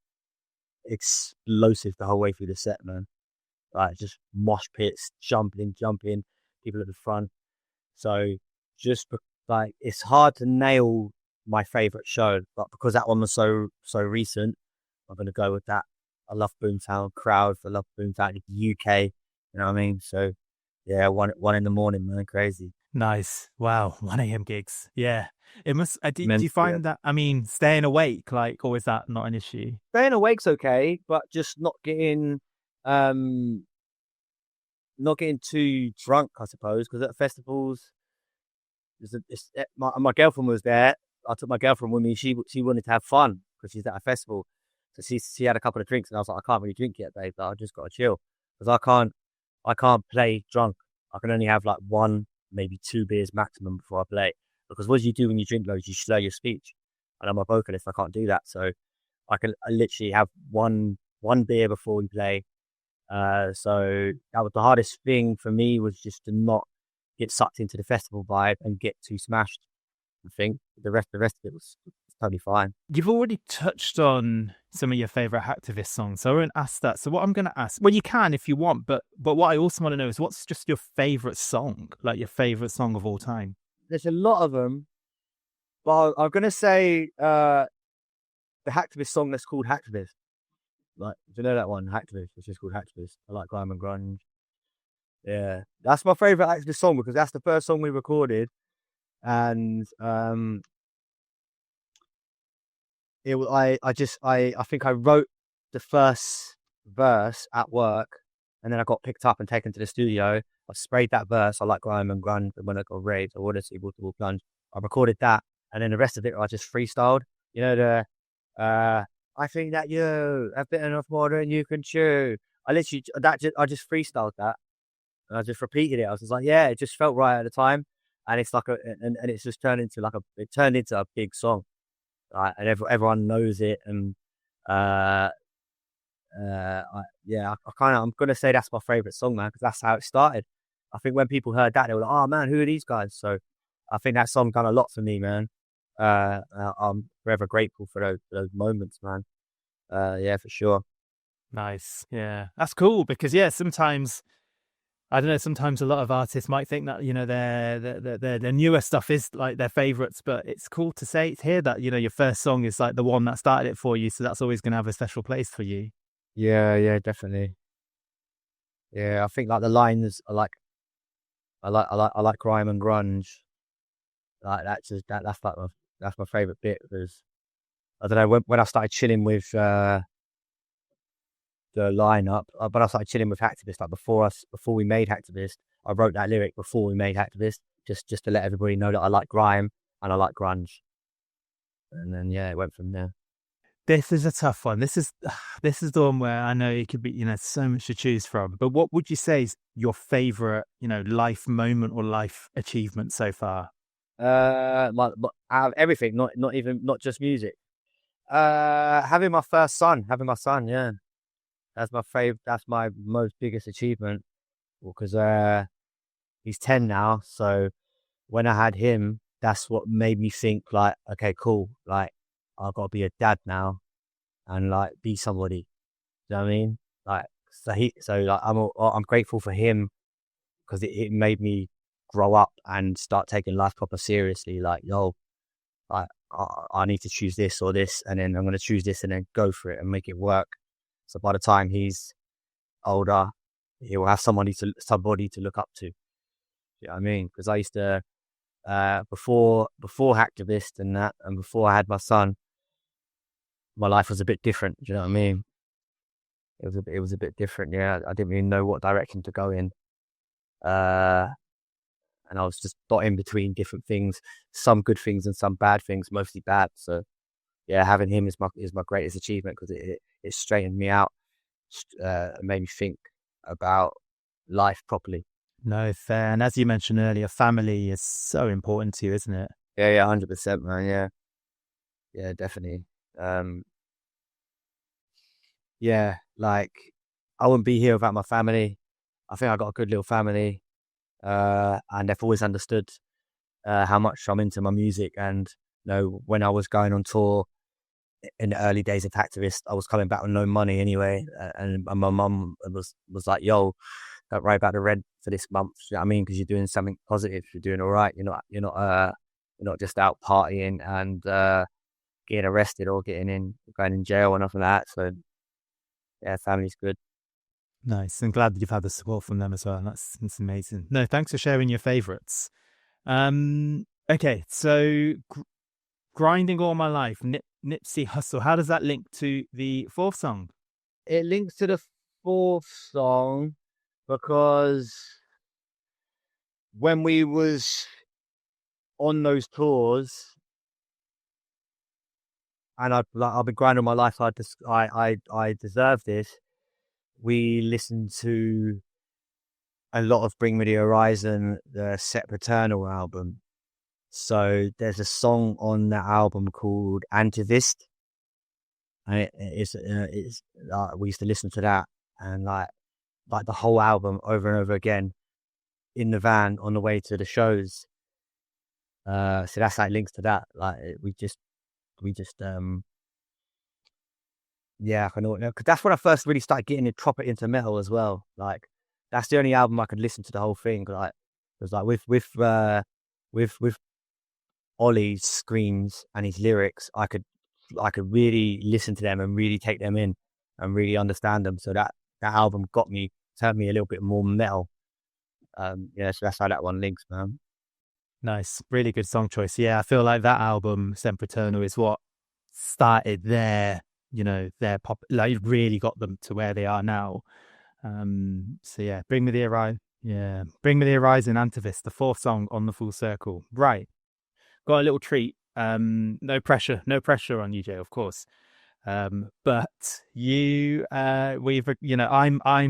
explosive the whole way through the set, man. Like just mosh pits, jumping, people at the front. So just like it's hard to nail my favorite show, but because that one was so recent, I'm gonna go with that. I love Boomtown crowd. I love Boomtown UK. You know what I mean? So yeah, one in the morning, man, crazy. Nice. Wow, 1 a.m. gigs. Yeah, it must. Do you find that? I mean, staying awake, like, or is that not an issue? Staying awake's okay, but just not getting too drunk, I suppose, because at festivals, my girlfriend was there. I took my girlfriend with me. She wanted to have fun because she's at a festival. So she had a couple of drinks, and I was like, I can't really drink yet, babe. I just got to chill because I can't play drunk. I can only have like 1, maybe 2 beers maximum before I play. Because what do you do when you drink loads? You slur your speech. And I'm a vocalist. I can't do that. So I literally have one beer before we play. So that was the hardest thing for me, was just to not get sucked into the festival vibe and get too smashed. I think the rest of it was totally fine. You've already touched on some of your favorite Hacktivist songs, so I won't ask that. So what I'm going to ask, well, you can if you want, but what I also want to know is what's just your favorite song, like your favorite song of all time? There's a lot of them, but I'm going to say the Hacktivist song that's called Hacktivist. Like, do you know that one, Hacktivist? It's just called Hacktivist. I like grime and grunge. Yeah, that's my favorite Hacktivist song because that's the first song we recorded, and I think I wrote the first verse at work, and then I got picked up and taken to the studio. I sprayed that verse. I like grime and grunge, and when I got raped, I wanted to see multiple plunge. I recorded that, and then the rest of it I just freestyled. You know I think that you have bitten off more than you can chew. I just freestyled that, and I just repeated it. I was just like, yeah, it just felt right at the time, and it's like and it's just turned into it turned into a big song, right? And everyone knows it, and uh, I'm gonna say that's my favorite song, man, because that's how it started. I think when people heard that, they were like, "Oh man, who are these guys?" So I think that song done a lot for me, man. I'm forever grateful for those moments, man. Yeah, for sure. Nice. Yeah. That's cool because yeah, sometimes I don't know, sometimes a lot of artists might think that, you know, their newer stuff is like their favorites, but it's cool to hear that, you know, your first song is like the one that started it for you, so that's always going to have a special place for you. Yeah, definitely. Yeah, I think like the lines are like I like grime and grunge. Like that's my favorite bit because I don't know when I started chilling with the lineup, but I started chilling with Hacktivist like before we made Hacktivist. I wrote that lyric before we made Hacktivist, just to let everybody know that I like grime and I like grunge, and then yeah, it went from there. This is a tough one. This is the one where I know it could be, you know, so much to choose from. But what would you say is your favorite, you know, life moment or life achievement so far? Out of everything, not just music. Having my son, yeah, that's my favorite. That's my most biggest achievement because he's 10 now. So when I had him, that's what made me think like, okay, cool, like I've got to be a dad now and like be somebody. You know what I mean? Like like I'm grateful for him because it made me grow up and start taking life proper seriously. Like, yo, like I need to choose this or this, and then I'm going to choose this and then go for it and make it work. So by the time he's older, he will have somebody to look up to. You know what I mean? Because I used to before Hacktivist and that, and before I had my son, my life was a bit different. Do you know what I mean? It was a bit different. Yeah, I didn't really know what direction to go in. Uh, and I was just dotting between different things, some good things and some bad things, mostly bad. So yeah, having him is my greatest achievement because it straightened me out, made me think about life properly. No, fair. And as you mentioned earlier, family is so important to you, isn't it? Yeah, 100%, man. Yeah, definitely. Um, yeah, like I wouldn't be here without my family. I think I got a good little family, and they've always understood how much I'm into my music. And you know, when I was going on tour in the early days of Hacktivist, I was coming back with no money anyway, and my mum was like, "Yo, don't worry about the rent for this month." You know what I mean? Because you're doing something positive. You're doing all right. You're not just out partying and getting arrested or going in jail or nothing like that. So yeah, family's good. Nice. I'm glad that you've had the support from them as well. That's amazing. No, thanks for sharing your favorites. Okay, so grinding all my life, Nipsey Hustle. How does that link to the fourth song? It links to the fourth song because when we was on those tours, and I've been grinding my life. I deserve this. We listened to a lot of Bring Me the Horizon, the Set Paternal album. So there's a song on that album called Antivist, and we used to listen to that and like the whole album over and over again in the van on the way to the shows. So that's like links to that. Like we just yeah, I know because that's when I first really started getting it proper into metal as well. Like that's the only album I could listen to the whole thing. Like it was like with Ollie's screams and his lyrics, I could really listen to them and really take them in and really understand them. So that album turned me a little bit more metal. Yeah, so that's how that one links, man. Nice. Really good song choice. Yeah, I feel like that album, Sempiternal, is what started their, their pop, like really got them to where they are now. So yeah, Bring Me the Horizon. Yeah, Bring Me the Horizon, Hacktivist, the fourth song on the Full Circle. Right, got a little treat. No pressure on you, Jay, of course. But I'm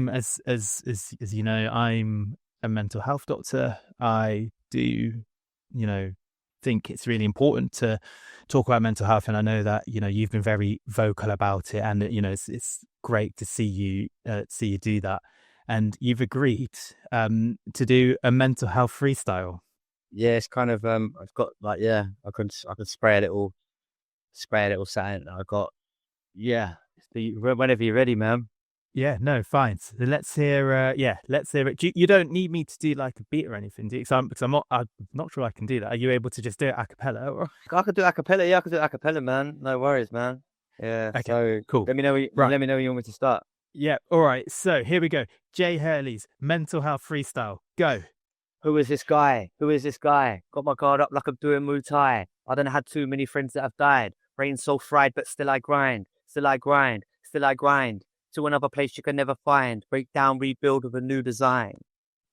as you know, I'm a mental health doctor. I do, think it's really important to talk about mental health, and I know that you've been very vocal about it, and it's great to see you do that, and you've agreed to do a mental health freestyle. Yeah, it's kind of I've got like I could spray a little something. I got whenever you're ready, man. Yeah, no, fine. So let's hear. Let's hear it. You don't need me to do like a beat or anything, do you? Because I'm not sure I can do that. Are you able to just do it a cappella? Or... I could do a cappella. Yeah, I could do a cappella, man. No worries, man. Yeah. Okay, so cool. Let me know. Right. Let me know when you want me to start. Yeah. All right. So here we go. Jay Hurley's mental health freestyle. Go. Who is this guy? Who is this guy? Got my guard up like I'm doing Muay Thai. I don't had too many friends that have died. Brain so fried, but still I grind. Still I grind. Still I grind. To another place you can never find. Break down, rebuild with a new design.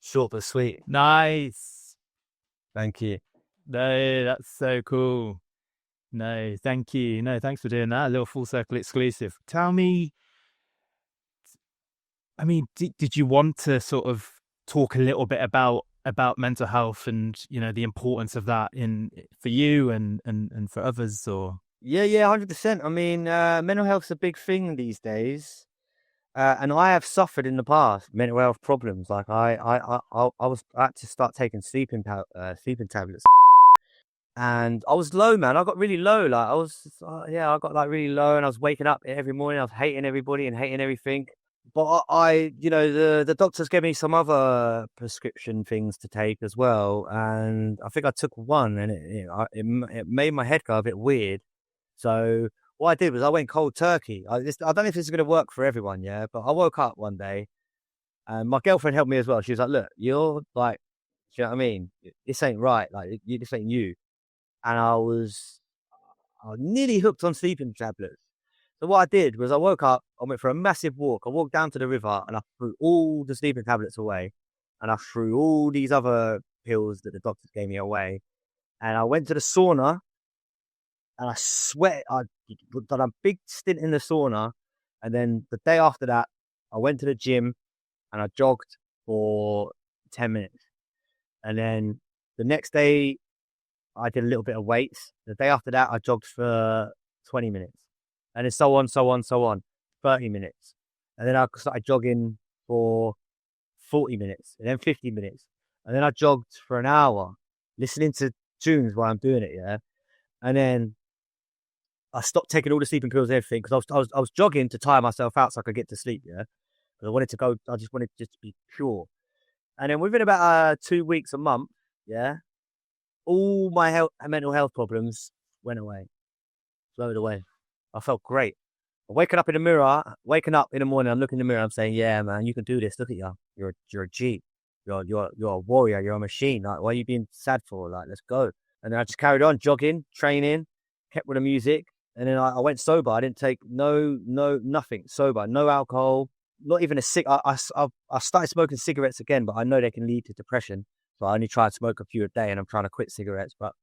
Short but sweet. Nice. Thank you. No, that's so cool. No, thank you. No, thanks for doing that. A little Full Circle exclusive. Tell me, I mean, did you want to sort of talk a little bit about mental health and the importance of that for you and for others? Or yeah 100%. I mean, mental health's a big thing these days, and I have suffered in the past mental health problems. Like I had to start taking sleeping tablets, and I was low, man. I got really low. Like I was I got like really low, and I was waking up every morning. I was hating everybody and hating everything. But the doctors gave me some other prescription things to take as well, and I think I took one, and it made my head go a bit weird. So what I did was I went cold turkey. I don't know if this is going to work for everyone, yeah, but I woke up one day, and my girlfriend helped me as well. She was like, "Look, you're like, do you know what I mean? This ain't right. Like, this ain't you." And I was nearly hooked on sleeping tablets. So what I did was I woke up, I went for a massive walk. I walked down to the river and I threw all the sleeping tablets away. And I threw all these other pills that the doctors gave me away. And I went to the sauna and I sweat. I done a big stint in the sauna. And then the day after that, I went to the gym and I jogged for 10 minutes. And then the next day, I did a little bit of weights. The day after that, I jogged for 20 minutes. And then so on, 30 minutes. And then I started jogging for 40 minutes, and then 50 minutes. And then I jogged for an hour, listening to tunes while I'm doing it, yeah? And then I stopped taking all the sleeping pills and everything, because I was jogging to tire myself out so I could get to sleep, yeah? Because I just wanted to be pure. And then within about 2 weeks, a month, yeah, all my mental health problems went away, flowed away. I felt great. Waking up in the morning, I'm looking in the mirror, I'm saying, "Yeah, man, you can do this. Look at you. You're a G. You're a warrior. You're a machine. Like, what are you being sad for? Like, let's go." And then I just carried on jogging, training, kept with the music, and then I went sober. I didn't take nothing sober, no alcohol, not even a cig. I started smoking cigarettes again, but I know they can lead to depression, so I only try to smoke a few a day, and I'm trying to quit cigarettes, but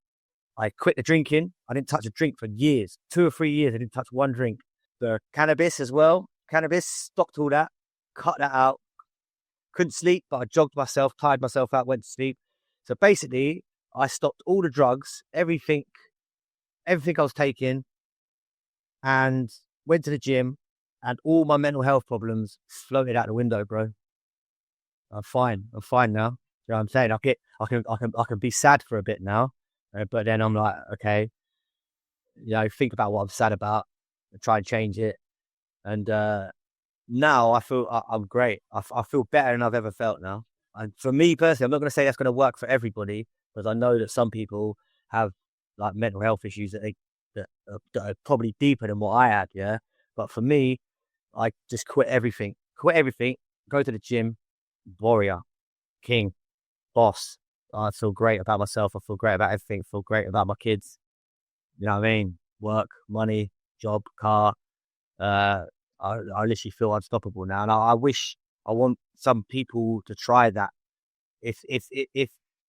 I quit the drinking. I didn't touch a drink for years, 2 or 3 years. I didn't touch one drink. The cannabis as well. Cannabis, stopped all that, cut that out. Couldn't sleep, but I jogged myself, tired myself out, went to sleep. So basically, I stopped all the drugs, everything I was taking, and went to the gym, and all my mental health problems floated out the window, bro. I'm fine now. You know what I'm saying? I can be sad for a bit now. But then I'm like, okay, think about what I'm sad about and try and change it. And now I feel I'm great. I feel better than I've ever felt now. And for me personally, I'm not going to say that's going to work for everybody, because I know that some people have like mental health issues that are probably deeper than what I had. Yeah. But for me, I just quit everything, go to the gym, warrior, king, boss. I feel great about myself. I feel great about everything. I feel great about my kids. You know what I mean? Work, money, job, car. I literally feel unstoppable now, and I want some people to try that. If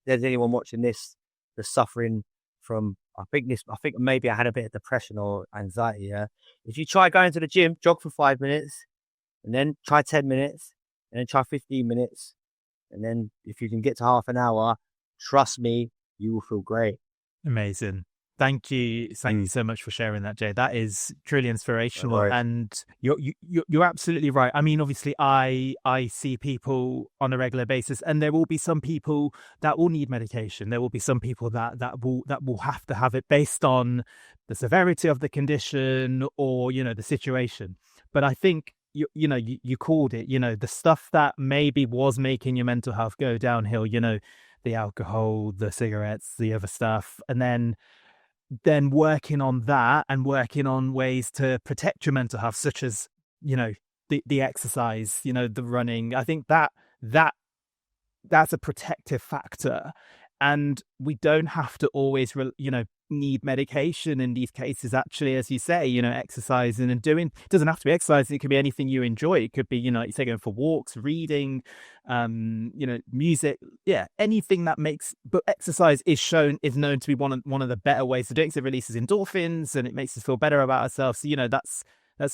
there's anyone watching this that's suffering from, I think maybe I had a bit of depression or anxiety. Yeah, if you try going to the gym, jog for 5 minutes, and then try 10 minutes, and then try 15 minutes, and then if you can get to half an hour, trust me, you will feel great. Amazing. Thank you. Thank you so much for sharing that, Jay. That is truly inspirational. And you're absolutely right. I mean, obviously, I see people on a regular basis, and there will be some people that will need medication. There will be some people that will have to have it based on the severity of the condition or, you know, the situation. But I think you called it, you know, the stuff that maybe was making your mental health go downhill, you know, the alcohol, the cigarettes, the other stuff, and then working on that and working on ways to protect your mental health, such as, you know, the exercise, you know, the running. I think that's a protective factor, and we don't have to always need medication in these cases. Actually, as you say, you know, exercising and doing, it doesn't have to be exercising, it could be anything you enjoy. It could be, you know, like you say, going for walks, reading, you know, music, yeah, anything that makes, but exercise is known to be one of the better ways to do it, because it releases endorphins and it makes us feel better about ourselves. So, you know, that's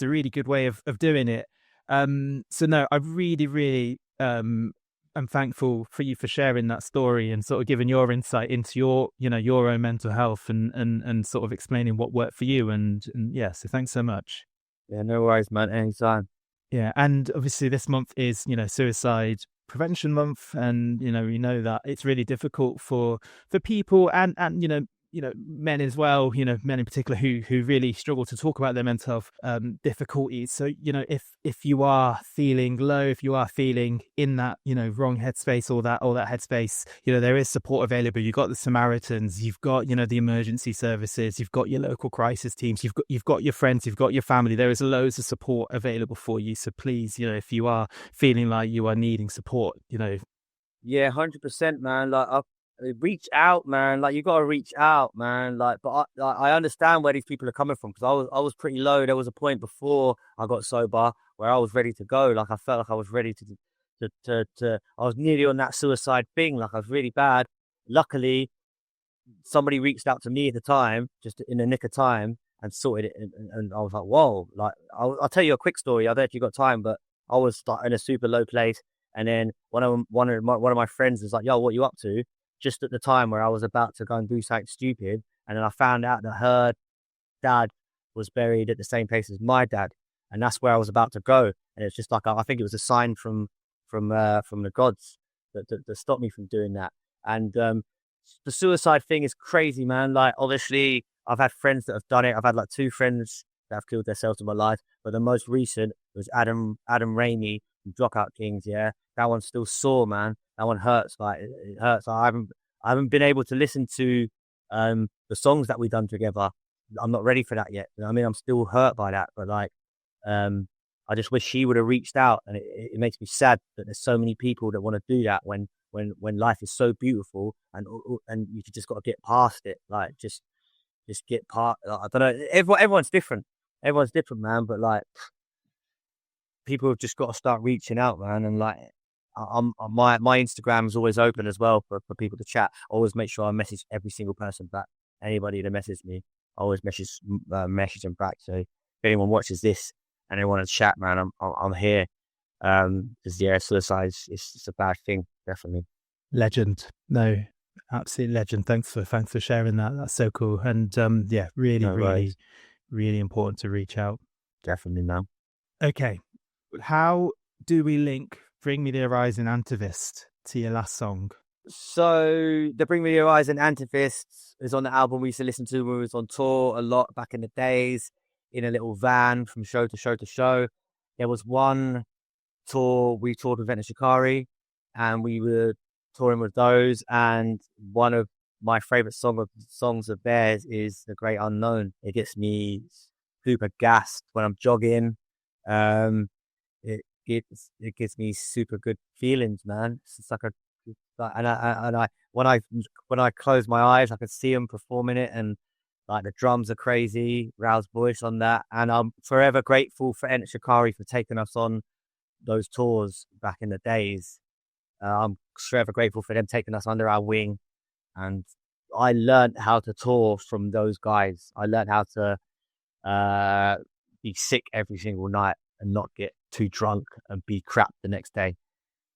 a really good way of doing it. So no, I really I'm thankful for you for sharing that story and sort of giving your insight into your, you know, your own mental health and sort of explaining what worked for you. And yeah, so thanks so much. Yeah, no worries, man. Anytime. Yeah. And obviously this month is, you know, Suicide Prevention Month. And, you know, we know that it's really difficult for people and, you know, men as well, you know, men in particular who really struggle to talk about their mental health difficulties. So, you know, if you are feeling low, if you are feeling in that, you know, wrong headspace or that headspace, you know, there is support available. You've got the Samaritans, you've got, you know, the emergency services, you've got your local crisis teams, you've got your friends, you've got your family. There is loads of support available for you. So please, you know, if you are feeling like you are needing support, you know. Yeah, 100%, man. Like, reach out, man. Like, you got to reach out, man. Like, but I understand where these people are coming from, because I was pretty low. There was a point before I got sober where I was ready to go. Like, I felt like I was ready to I was nearly on that suicide thing. Like, I was really bad. Luckily, somebody reached out to me at the time, just in the nick of time, and sorted it. And I was like, whoa. Like, I'll tell you a quick story. I don't know if you got time, but I was in a super low place. And then one of my friends was like, yo, what you up to? Just at the time where I was about to go and do something stupid. And then I found out that her dad was buried at the same place as my dad. And that's where I was about to go. And it's just like, I think it was a sign from the gods that stopped me from doing that. And the suicide thing is crazy, man. Like, obviously, I've had friends that have done it. I've had like 2 friends that have killed themselves in my life. But the most recent was Adam Rainey from Dropout Kings. Yeah, that one's still sore, man. That one hurts. Like, it hurts. I haven't been able to listen to the songs that we've done together. I'm not ready for that yet. I mean, I'm still hurt by that. But like, I just wish she would have reached out. And it makes me sad that there's so many people that want to do that when life is so beautiful and you just got to get past it. Like, just get past. Like, I don't know. Everyone's different. Everyone's different, man. But like, people have just got to start reaching out, man. And like, my Instagram is always open as well for people to chat. I always make sure I message every single person back. Anybody that messages me, I always message them back. So if anyone watches this and they want to chat, man, I'm here. Because yeah, suicide is a bad thing, definitely. Legend. No, absolute legend. Thanks for sharing that. That's so cool. And yeah, really important to reach out. Definitely, man. Okay, how do we link Bring Me the Horizon Hacktivist to your last song? So the Bring Me the Horizon Hacktivist is on the album we used to listen to when we was on tour a lot back in the days, in a little van from show to show to show. There was one tour we toured with Vena Shikari, and we were touring with those, and one of my favorite songs of theirs is The Great Unknown. It gets me super gassed when I'm jogging. It gives me super good feelings, man. It's like when I close my eyes, I can see them performing it, and Like the drums are crazy, Rao's voice on that, and I'm forever grateful for Ent Shikari for taking us on those tours back in the days. I'm forever grateful for them taking us under our wing, and I learned how to tour from those guys. I learned how to be sick every single night and not get too drunk and be crap the next day.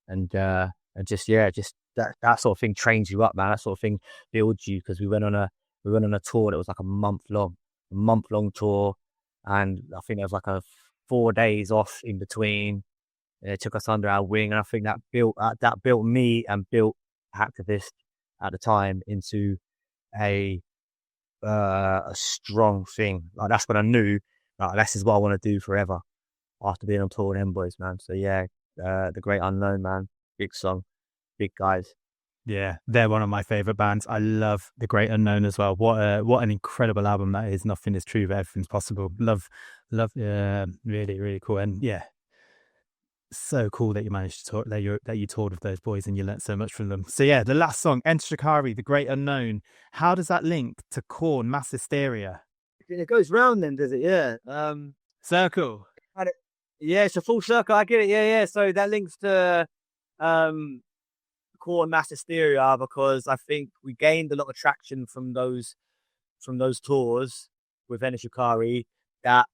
And just just that sort of thing trains you up, man. That sort of thing builds you, because we went on a tour that was like a month long tour, and I think there was like a 4 days off in between. And it took us under our wing, and I think that built me and built Hacktivist at the time into a strong thing. Like that's when I knew, like, this is what I want to do forever. After being on tour with them boys, man. So yeah, the Great Unknown, man. Big song, big guys. Yeah, they're one of my favorite bands. I love The Great Unknown as well. What an incredible album that is. Nothing is true, but everything's possible. Love. Really, really cool. And yeah, so cool that you managed to talk, that you toured with those boys and you learnt so much from them. So yeah, the last song, Enter Shikari, The Great Unknown. How does that link to Korn, Mass Hysteria? It goes round then, does it? Yeah. Circle. Yeah, it's a full circle. I get it. Yeah, yeah. So that links to Core Mass Hysteria, because I think we gained a lot of traction from those tours with Enter Shikari, that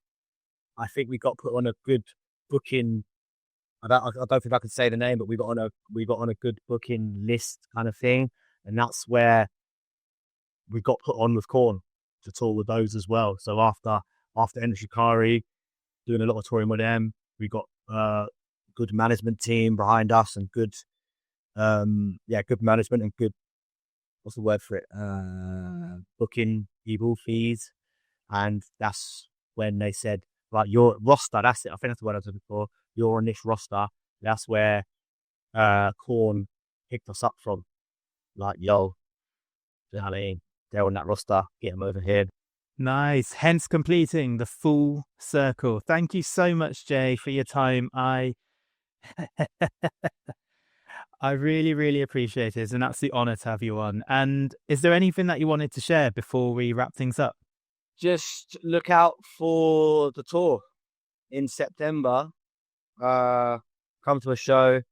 I think we got put on a good booking. I don't think I can say the name, but we got on a good booking list kind of thing, and that's where we got put on with Korn to tour with those as well. So after Enter Shikari, doing a lot of touring with them, we got good management team behind us, and good management and good, what's the word for it? Booking people fees. And that's when they said, like, your roster, that's it. I think that's the word I was looking for. You're on this roster. That's where Korn picked us up from. Like, yo, you know what I mean? They're on that roster. Get them over here. Nice. Hence completing the full circle. Thank you so much, Jay, for your time. I really, really appreciate it. It's an absolute honor to have you on. And is there anything that you wanted to share before we wrap things up? Just look out for the tour in September. Come to a show.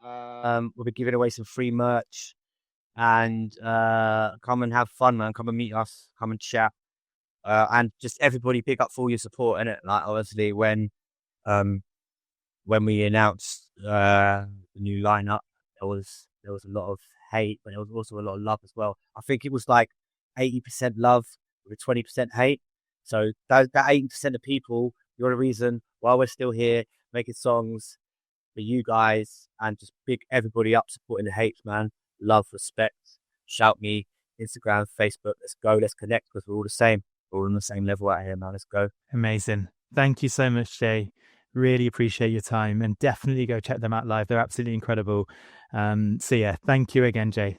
We'll be giving away some free merch, and come and have fun, man. Come and meet us. Come and chat. And just everybody pick up for your support in it. Like, obviously, when we announced the new lineup, there was a lot of hate, but there was also a lot of love as well. I think it was like 80% love with 20% hate. So that 80% of people, you're the reason why we're still here making songs for you guys, and just big everybody up supporting the hate, man. Love, respect. Shout me, Instagram, Facebook. Let's go. Let's connect, because we're all the same. We're all on the same level out here, man. Let's go. Amazing. Thank you so much, Jay. Really appreciate your time, and definitely go check them out live. They're absolutely incredible. So yeah, thank you again, Jay.